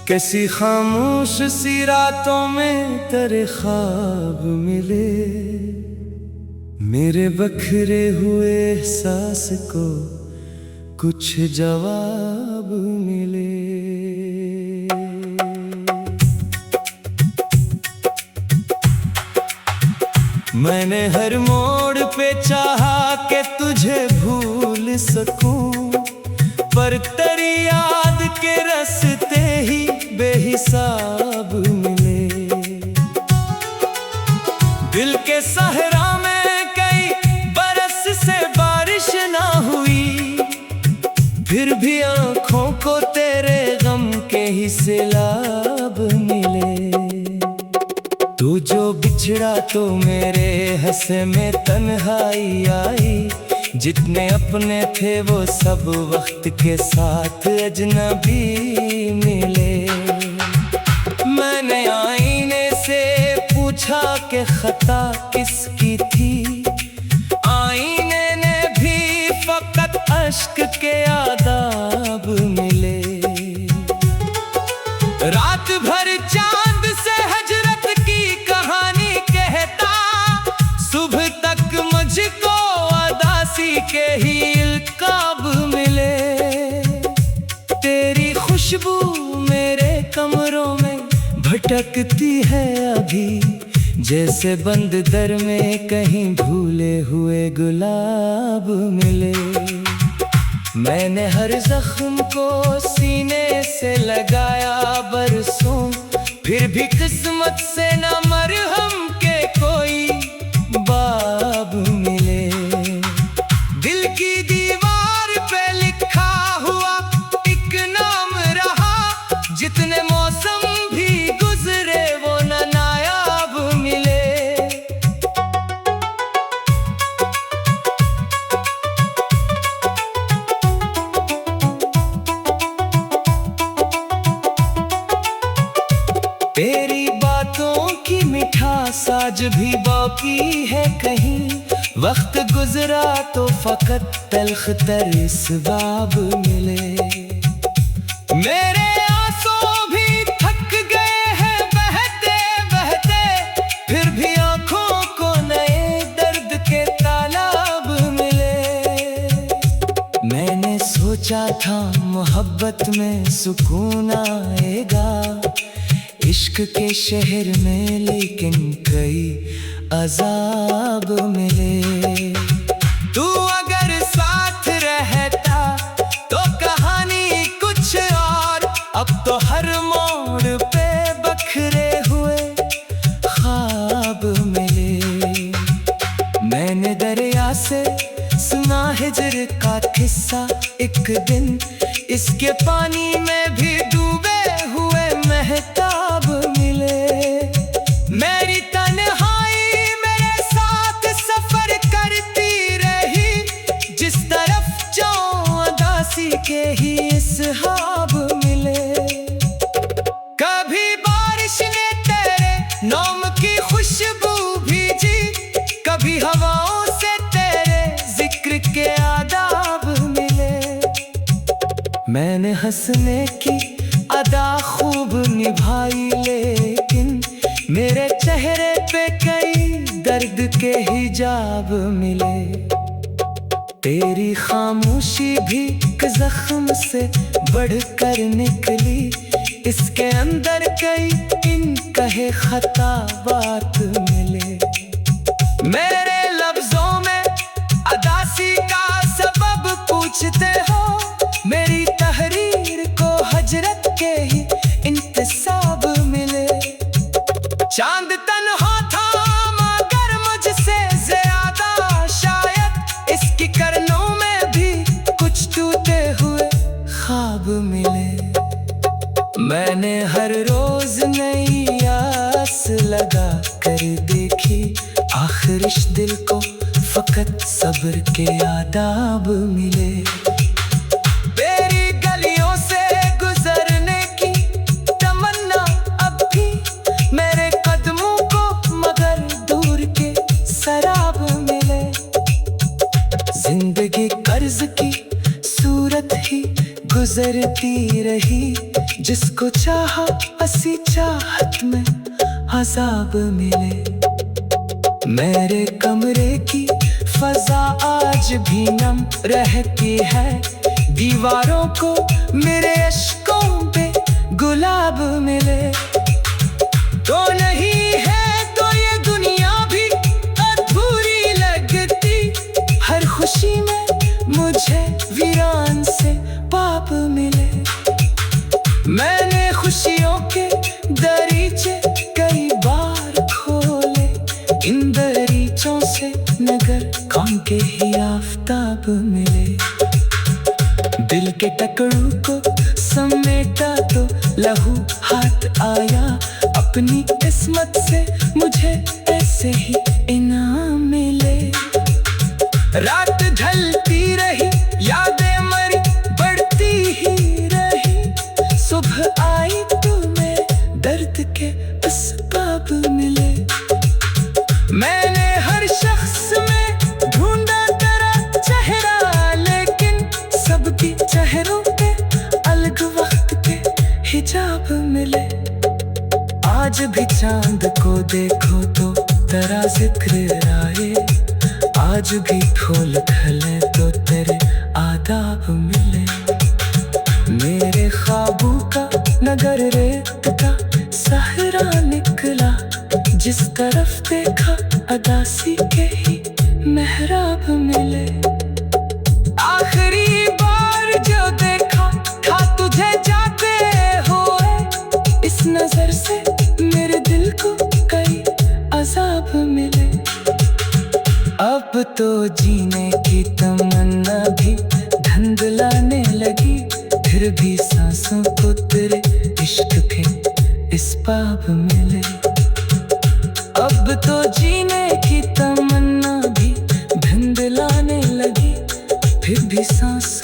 कैसी खामोश सी रातों में तेरे ख्वाब मिले, मेरे बखरे हुए एहसास को कुछ जवाब मिले। मैंने हर मोड़ पे चाहा कि तुझे भूल सकूं, पर तेरी याद के रास्ते ही बेहिसाब मिले। दिल के सहरा में कई बरस से बारिश ना हुई, फिर भी आँखों को तेरे गम के ही सैलाब मिले। तू जो बिछड़ा तो मेरे हंसे में तन्हाई आई, जितने अपने थे वो सब वक्त के साथ अजनबी मिले। मैंने आईने से पूछा कि खता किसकी थी, आईने ने भी फकत अश्क के आदाब मिले। रात भर चांद से हजरत की कहानी कहता, सुबह तक मुझको के ही इल्काब मिले। तेरी खुशबू मेरे कमरों में भटकती है अभी, जैसे बंद दर में कहीं भूले हुए गुलाब मिले। मैंने हर जख्म को सीने से लगाया बरसों, फिर भी किस्मत से न मरहम के कोई बाब मिले। दिल की दीवार पे लिखा हुआ एक नाम रहा, जितने मौसम भी गुजरे वो न नायाब मिले। तेरी बातों की मिठास आज भी बाकी है कहीं, वक्त गुजरा तो फकत तल्ख तर इस बाब मिले। मेरे आंसू भी थक गए हैं बहते बहते, फिर भी आंखों को नए दर्द के तालाब मिले। मैंने सोचा था मोहब्बत में सुकून आएगा इश्क के शहर में, लेकिन कई अजाब मिले। तू अगर साथ रहता तो कहानी कुछ और, अब तो हर मोड़ पे बखरे हुए ख्वाब मिले। मैंने दरिया से सुना हिजर का किस्सा एक दिन, इसके पानी में भी डूबे हुए महताब मिले। मेरी तन्हाई मेरे साथ सफर करती रही, जिस तरफ जाऊं उदासी के ही इसहाब मिले। कभी बारिश ने तेरे नाम की खुशबू भेजी, कभी हवाओं से तेरे जिक्र के आदाब मिले। मैंने हंसने की अदा खूब निभाई, लेकिन मेरे चेहरे पे कई दर्द के हिजाब मिले। तेरी खामोशी भी एक जख्म से बढ़कर निकली, इसके अंदर कई इनकहे खता बात मिले। मेरे लफ्जों में अदासी का सबब पूछते हो, मेरी तहरीर को हजरत के ही इंतसाब मिले। चांद तन्हा था मगर मुझसे ज्यादा शायद, इसकी करनों में भी कुछ टूटे हुए ख्वाब मिले। मैंने हर रोज नई आस लगा कर देखी, आखिर इस दिल को फकत सब्र के आदाब मिले। जिंदगी कर्ज की सूरत ही गुजरती रही, जिसको चाहा असी चाहत में अज़ाब मिले। मेरे कमरे की फजा आज भी नम रहती है, दीवारों को मेरे अश्कों पे गुलाब मिले। तो नहीं है तो ये दुनिया भी अधूरी लगती, हर खुशी में मुझे वीरान से पाप मिले। मैंने खुशियों के दरीचे कई बार खोले, इन दरीचों से नगर कौन के ही आफताब मिले। दिल के टकड़ों को समेटा तो लहू हाथ आया, अपनी किस्मत से मुझे ऐसे ही इनाम मिले। रात ढलती रही, यादें मरी बढ़ती ही रही, सुबह आई तो मैं दर्द के असबाब मिले। मैंने हर शख्स में ढूंढा तेरा चेहरा, लेकिन सबकी चेहरों पे अलग वक्त के हिजाब मिले। आज भी चांद को देखो तो तेरा जिक्र आए, आज भी फूल खिले तो तेरे आदाब मिले। मेरे ख्वाबों का नगर रेत का सहरा निकला, जिस तरफ देखा अदासी के ही मेहराब मिले। आखिरी बार जो देखा था तुझे जाते हुए, इस नजर से मेरे दिल को कई अज़ाब मिले। अब तो जीने की तमन्ना भी धुंधलाने लगी, फिर भी सांसों को तेरे इश्क के इसबाब मिले। अब तो जीने की तमन्ना भी धुंधलाने लगी, फिर भी सांस